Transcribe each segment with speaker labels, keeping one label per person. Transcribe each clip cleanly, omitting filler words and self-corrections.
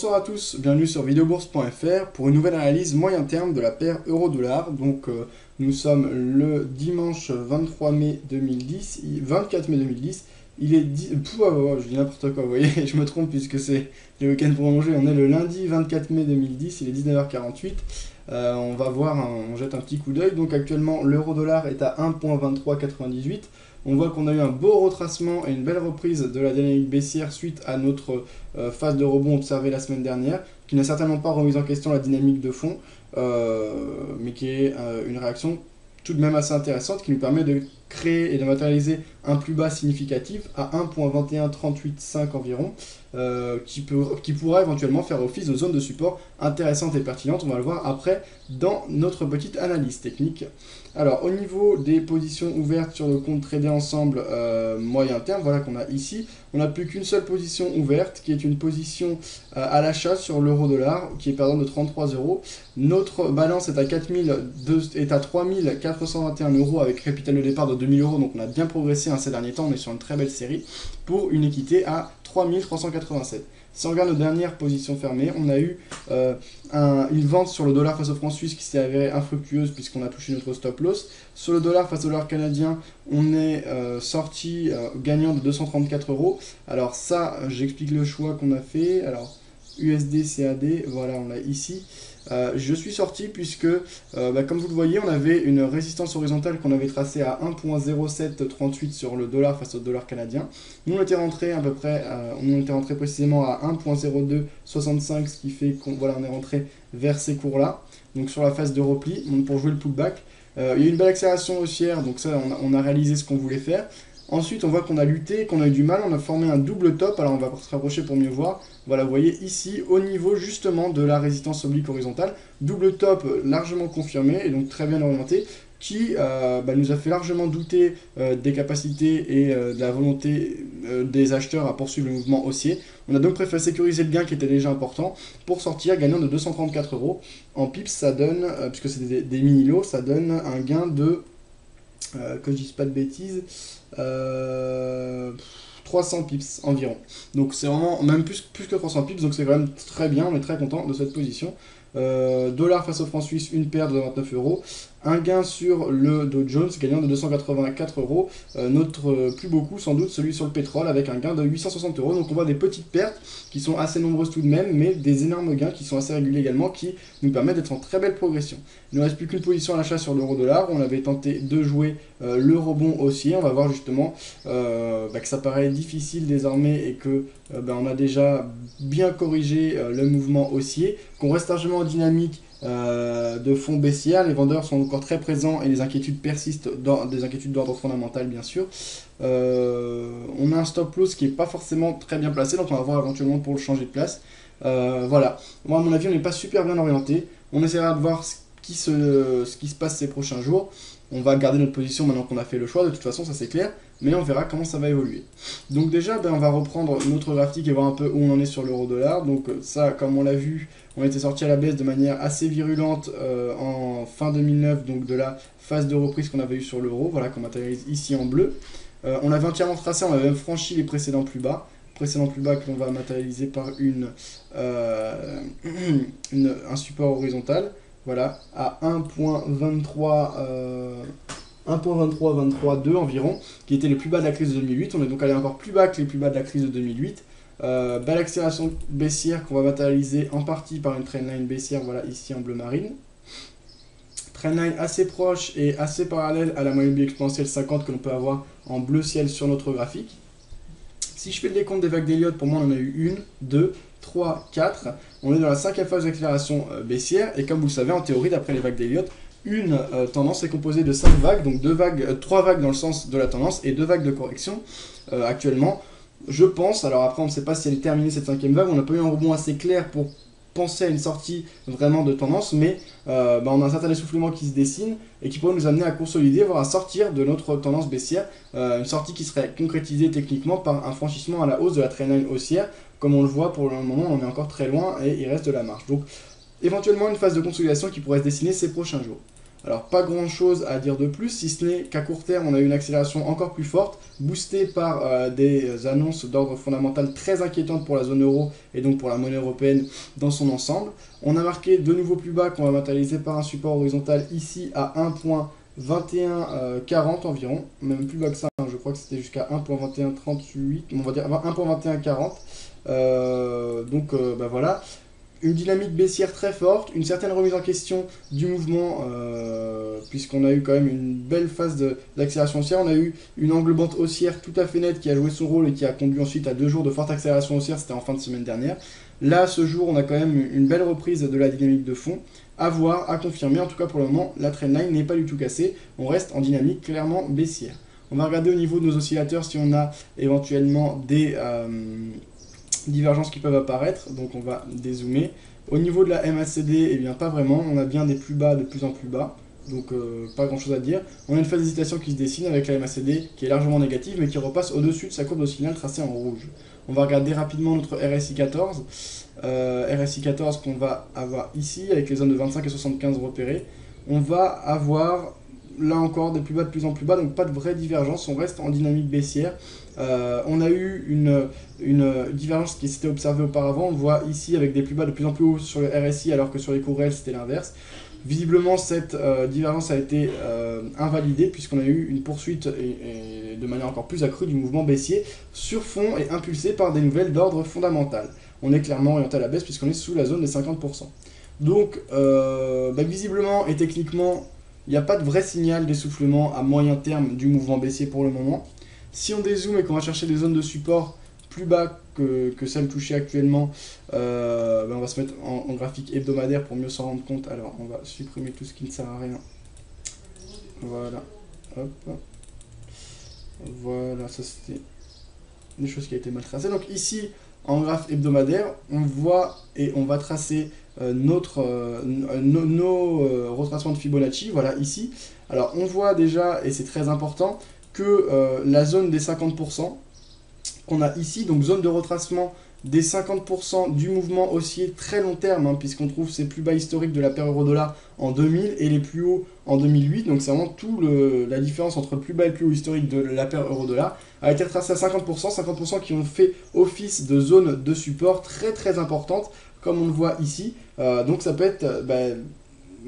Speaker 1: Bonsoir à tous, bienvenue sur videobourse.fr pour une nouvelle analyse moyen terme de la paire euro-dollar. Donc nous sommes le dimanche 23 mai 2010, 24 mai 2010. Il est 10... je dis n'importe quoi, vous voyez, je me trompe puisque c'est le week-end prolongé. On est le lundi 24 mai 2010, il est 19h48. On va voir, on jette un petit coup d'œil. Donc actuellement, l'euro-dollar est à 1,2398. On voit qu'on a eu un beau retracement et une belle reprise de la dynamique baissière suite à notre phase de rebond observée la semaine dernière, qui n'a certainement pas remis en question la dynamique de fond, mais qui est une réaction tout de même assez intéressante qui nous permet de créer et de matérialiser un plus bas significatif à 1.21385 environ, qui pourra éventuellement faire office de zone de support intéressante et pertinente. On va le voir après dans notre petite analyse technique. Alors au niveau des positions ouvertes sur le compte tradé ensemble moyen terme, voilà qu'on a ici, on n'a plus qu'une seule position ouverte qui est une position à l'achat sur l'euro-dollar qui est perdant de 33 euros. Notre balance est à 3421 euros avec capital de départ de 2000 euros, donc on a bien progressé ces derniers temps, on est sur une très belle série pour une équité à 3387. Si on regarde nos dernières positions fermées, on a eu une vente sur le dollar face au franc suisse qui s'est avérée infructueuse puisqu'on a touché notre stop loss. Sur le dollar face au dollar canadien, on est sorti gagnant de 234 euros. Alors ça, j'explique le choix qu'on a fait. Alors USD, CAD, voilà, on l'a ici. Je suis sorti puisque, comme vous le voyez, on avait une résistance horizontale qu'on avait tracée à 1.0738 sur le dollar face au dollar canadien. Nous, on était rentré à peu près, on était rentré précisément à 1.0265, ce qui fait qu'on voilà, on est rentré vers ces cours-là. Donc sur la phase de repli, pour jouer le pullback, il y a eu une belle accélération haussière, donc ça, on a réalisé ce qu'on voulait faire. Ensuite, on voit qu'on a lutté, qu'on a eu du mal, on a formé un double top. Alors, on va se rapprocher pour mieux voir. Voilà, vous voyez ici, au niveau justement de la résistance oblique horizontale, double top largement confirmé et donc très bien orienté, qui nous a fait largement douter des capacités et de la volonté des acheteurs à poursuivre le mouvement haussier. On a donc préféré sécuriser le gain qui était déjà important pour sortir gagnant de 234 euros. En pips, ça donne, puisque c'est des mini-lots, ça donne un gain de... que je dise pas de bêtises, 300 pips environ. Donc c'est vraiment même plus que 300 pips, donc c'est quand même très bien, on est très content de cette position. Dollar face au franc suisse, une perte de 29 euros. Un gain sur le Dow Jones, gagnant de 284 euros. Notre plus beau coup, sans doute, celui sur le pétrole, avec un gain de 860 euros. Donc on voit des petites pertes qui sont assez nombreuses tout de même, mais des énormes gains qui sont assez réguliers également, qui nous permettent d'être en très belle progression. Il ne reste plus qu'une position à l'achat sur l'euro-dollar. On avait tenté de jouer le rebond haussier. On va voir justement que ça paraît difficile désormais et que on a déjà bien corrigé le mouvement haussier, qu'on reste largement en dynamique de fond baissière. Les vendeurs sont encore très présents et les inquiétudes persistent, des inquiétudes d'ordre fondamental bien sûr. On a un stop loss qui n'est pas forcément très bien placé, donc on va voir éventuellement pour le changer de place. Voilà, moi à mon avis on n'est pas super bien orienté. On essaiera de voir ce qui se passe ces prochains jours. On va garder notre position maintenant qu'on a fait le choix, de toute façon ça c'est clair, mais on verra comment ça va évoluer. Donc déjà, on va reprendre notre graphique et voir un peu où on en est sur l'euro-dollar. Donc ça, comme on l'a vu, on était sorti à la baisse de manière assez virulente en fin 2009, donc de la phase de reprise qu'on avait eu sur l'euro, voilà, qu'on matérialise ici en bleu. On avait entièrement tracé, on avait même franchi les précédents plus bas que l'on va matérialiser par un support horizontal. Voilà, à 1.2322 environ, qui était le plus bas de la crise de 2008. On est donc allé encore plus bas que les plus bas de la crise de 2008. Belle accélération baissière qu'on va matérialiser en partie par une trendline baissière, voilà ici en bleu marine. Trendline assez proche et assez parallèle à la moyenne exponentielle 50 que l'on peut avoir en bleu ciel sur notre graphique. Si je fais le décompte des vagues d'Elliott, pour moi on en a eu 1, 2, 3, 4. On est dans la 5e phase d'accélération baissière et comme vous le savez, en théorie, d'après les vagues d'Elliott, une tendance est composée de 5 vagues, donc 3 vagues dans le sens de la tendance et 2 vagues de correction actuellement. Je pense, alors après on ne sait pas si elle est terminée cette 5e vague, on n'a pas eu un rebond assez clair pour penser à une sortie vraiment de tendance, mais on a un certain essoufflement qui se dessine et qui pourrait nous amener à consolider, voire à sortir de notre tendance baissière, une sortie qui serait concrétisée techniquement par un franchissement à la hausse de la trendline haussière. Comme on le voit pour le moment, on est encore très loin et il reste de la marge. Donc éventuellement une phase de consolidation qui pourrait se dessiner ces prochains jours. Alors pas grand chose à dire de plus, si ce n'est qu'à court terme on a eu une accélération encore plus forte, boostée par des annonces d'ordre fondamental très inquiétantes pour la zone euro et donc pour la monnaie européenne dans son ensemble. On a marqué de nouveaux plus bas qu'on va matérialiser par un support horizontal ici à 1.2140 environ, même plus bas que ça, hein, je crois que c'était jusqu'à 1.2138, on va dire 1.2140. Bah voilà, une dynamique baissière très forte, une certaine remise en question du mouvement, puisqu'on a eu quand même une belle phase d'accélération haussière. On a eu une englobante haussière tout à fait nette qui a joué son rôle et qui a conduit ensuite à 2 jours de forte accélération haussière, c'était en fin de semaine dernière. Là, ce jour, on a quand même une belle reprise de la dynamique de fond, à voir, à confirmer. En tout cas, pour le moment, la trendline n'est pas du tout cassée, on reste en dynamique clairement baissière. On va regarder au niveau de nos oscillateurs si on a éventuellement des divergences qui peuvent apparaître, donc on va dézoomer. Au niveau de la MACD, eh bien pas vraiment, on a bien des plus bas de plus en plus bas, donc pas grand chose à dire. On a une phase d'hésitation qui se dessine avec la MACD qui est largement négative mais qui repasse au-dessus de sa courbe de signal tracée en rouge. On va regarder rapidement notre RSI 14, RSI 14 qu'on va avoir ici avec les zones de 25 et 75 repérées. On va avoir là encore des plus bas de plus en plus bas, donc pas de vraie divergence, on reste en dynamique baissière. On a eu une divergence qui s'était observée auparavant, on le voit ici avec des plus bas de plus en plus hauts sur le RSI alors que sur les cours réels c'était l'inverse. Visiblement cette divergence a été invalidée puisqu'on a eu une poursuite et de manière encore plus accrue du mouvement baissier sur fond et impulsé par des nouvelles d'ordre fondamental. On est clairement orienté à la baisse puisqu'on est sous la zone des 50%. Donc visiblement et techniquement il n'y a pas de vrai signal d'essoufflement à moyen terme du mouvement baissier pour le moment. Si on dézoome et qu'on va chercher des zones de support plus bas que celles touchées actuellement, on va se mettre en graphique hebdomadaire pour mieux s'en rendre compte. Alors on va supprimer tout ce qui ne sert à rien. Voilà. Hop. Voilà, ça c'était des choses qui a été mal tracées. Donc ici, en graphe hebdomadaire, on voit et on va tracer nos retracements de Fibonacci, voilà ici. Alors on voit déjà, et c'est très important, que la zone des 50% qu'on a ici, donc zone de retracement des 50% du mouvement haussier très long terme, hein, puisqu'on trouve ces plus bas historiques de la paire euro-dollar en 2000 et les plus hauts en 2008, donc c'est vraiment tout la différence entre le plus bas et le plus haut historique de la paire euro-dollar, a été retracé à 50%, 50% qui ont fait office de zone de support très très importante, comme on le voit ici. Donc ça peut être,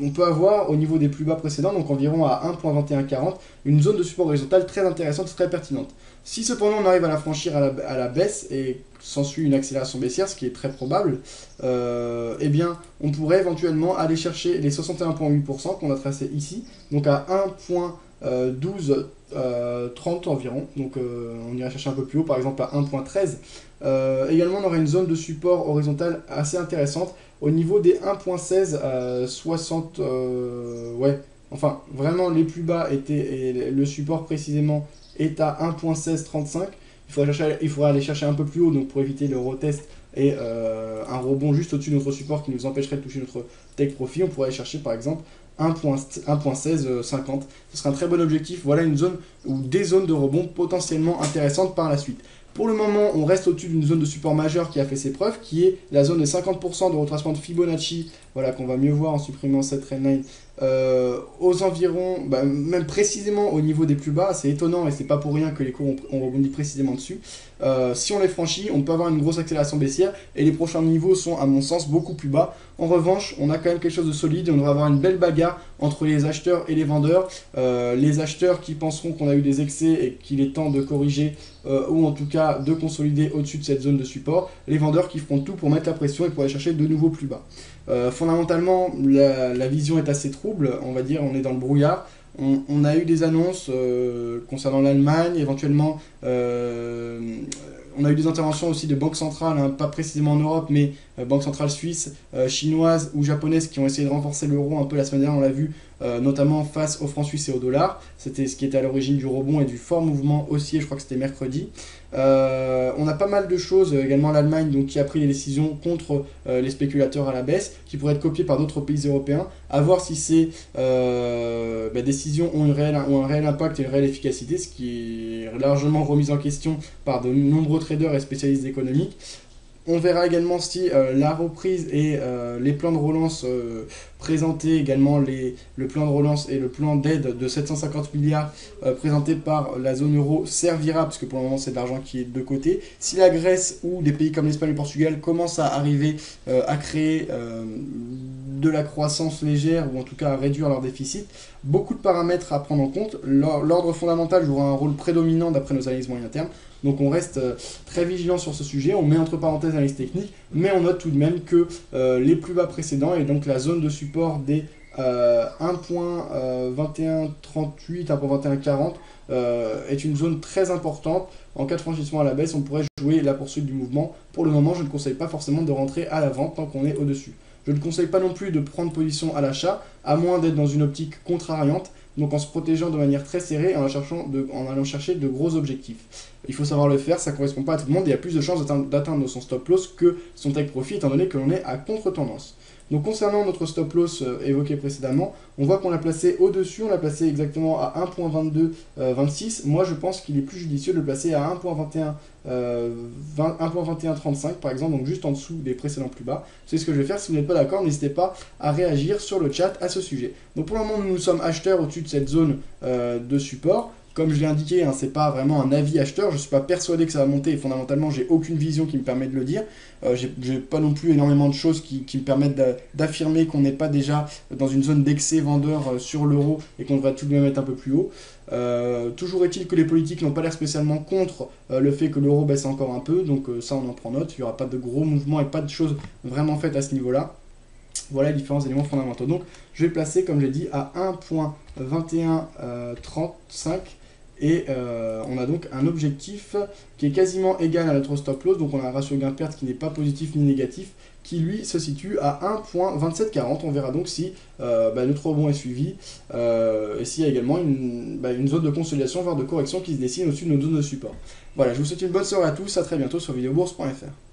Speaker 1: on peut avoir au niveau des plus bas précédents, donc environ à 1.2140, une zone de support horizontale très intéressante, très pertinente. Si cependant on arrive à la franchir à la baisse et s'ensuit une accélération baissière, ce qui est très probable, eh bien on pourrait éventuellement aller chercher les 61,8% qu'on a tracé ici, donc à 1.1230 environ, donc on irait chercher un peu plus haut, par exemple à 1.13. Également on aurait une zone de support horizontale assez intéressante au niveau des 1.16 60, ouais, enfin vraiment les plus bas étaient, et le support précisément est à 1.1635. Il faudrait aller chercher un peu plus haut donc pour éviter le retest et un rebond juste au-dessus de notre support qui nous empêcherait de toucher notre take profit. On pourrait aller chercher par exemple 1.1650. Ce serait un très bon objectif. Voilà une zone ou des zones de rebond potentiellement intéressantes par la suite. Pour le moment, on reste au-dessus d'une zone de support majeure qui a fait ses preuves, qui est la zone de 50% de retracement de Fibonacci, voilà, qu'on va mieux voir en supprimant cette trendline, aux environs, même précisément au niveau des plus bas. C'est étonnant et c'est pas pour rien que les cours ont rebondi précisément dessus. Si on les franchit, on peut avoir une grosse accélération baissière et les prochains niveaux sont à mon sens beaucoup plus bas. En revanche, on a quand même quelque chose de solide et on devrait avoir une belle bagarre entre les acheteurs et les vendeurs. Les acheteurs qui penseront qu'on a eu des excès et qu'il est temps de corriger ou en tout cas de consolider au-dessus de cette zone de support. Les vendeurs qui feront tout pour mettre la pression et pour aller chercher de nouveau plus bas. Fondamentalement, la vision est assez trouble, on va dire, on est dans le brouillard. On a eu des annonces concernant l'Allemagne, éventuellement on a eu des interventions aussi de banques centrales, hein, pas précisément en Europe, mais banques centrales suisses, chinoises ou japonaises qui ont essayé de renforcer l'euro un peu la semaine dernière, on l'a vu, notamment face au franc suisse et au dollar. C'était ce qui était à l'origine du rebond et du fort mouvement haussier, je crois que c'était mercredi. On a pas mal de choses, également l'Allemagne donc, qui a pris des décisions contre les spéculateurs à la baisse, qui pourraient être copiées par d'autres pays européens, à voir si ces décisions ont un réel impact et une réelle efficacité, ce qui est largement remis en question par de nombreux traders et spécialistes économiques. On verra également si la reprise et les plans de relance présentés, également le plan de relance et le plan d'aide de 750 milliards présentés par la zone euro servira, parce que pour le moment c'est de l'argent qui est de côté. Si la Grèce ou des pays comme l'Espagne et le Portugal commencent à arriver à créer de la croissance légère, ou en tout cas à réduire leur déficit, beaucoup de paramètres à prendre en compte. L'ordre fondamental jouera un rôle prédominant d'après nos analyses moyen terme. Donc on reste très vigilant sur ce sujet, on met entre parenthèses l'analyse technique, mais on note tout de même que les plus bas précédents, et donc la zone de support des 1.2138, 1.2140, est une zone très importante. En cas de franchissement à la baisse, on pourrait jouer la poursuite du mouvement. Pour le moment, je ne conseille pas forcément de rentrer à la vente tant qu'on est au-dessus. Je ne conseille pas non plus de prendre position à l'achat, à moins d'être dans une optique contrariante, donc en se protégeant de manière très serrée et en allant chercher de gros objectifs. Il faut savoir le faire, ça ne correspond pas à tout le monde, il y a plus de chances d'atteindre son stop loss que son take profit, étant donné que l'on est à contre-tendance. Donc concernant notre stop loss évoqué précédemment, on voit qu'on l'a placé au-dessus, on l'a placé exactement à 1.2226. Moi je pense qu'il est plus judicieux de le placer à 1.2135 par exemple, donc juste en dessous des précédents plus bas. C'est ce que je vais faire. Si vous n'êtes pas d'accord, n'hésitez pas à réagir sur le chat à ce sujet. Donc pour le moment nous sommes acheteurs au-dessus de cette zone de support. Comme je l'ai indiqué, hein, c'est pas vraiment un avis acheteur, je ne suis pas persuadé que ça va monter et fondamentalement j'ai aucune vision qui me permet de le dire. J'ai pas non plus énormément de choses qui me permettent d'affirmer qu'on n'est pas déjà dans une zone d'excès vendeur sur l'euro et qu'on devrait tout de même être un peu plus haut. Toujours est-il que les politiques n'ont pas l'air spécialement contre le fait que l'euro baisse encore un peu, donc ça on en prend note, il n'y aura pas de gros mouvements et pas de choses vraiment faites à ce niveau-là. Voilà les différents éléments fondamentaux. Donc je vais placer, comme j'ai dit, à 1.2135 et on a donc un objectif qui est quasiment égal à notre stop loss, donc on a un ratio gain-perte qui n'est pas positif ni négatif, qui lui se situe à 1.2740. On verra donc si notre rebond est suivi et s'il y a également une zone de consolidation, voire de correction qui se dessine au-dessus de nos zones de support. Voilà, je vous souhaite une bonne soirée à tous, à très bientôt sur videobourse.fr.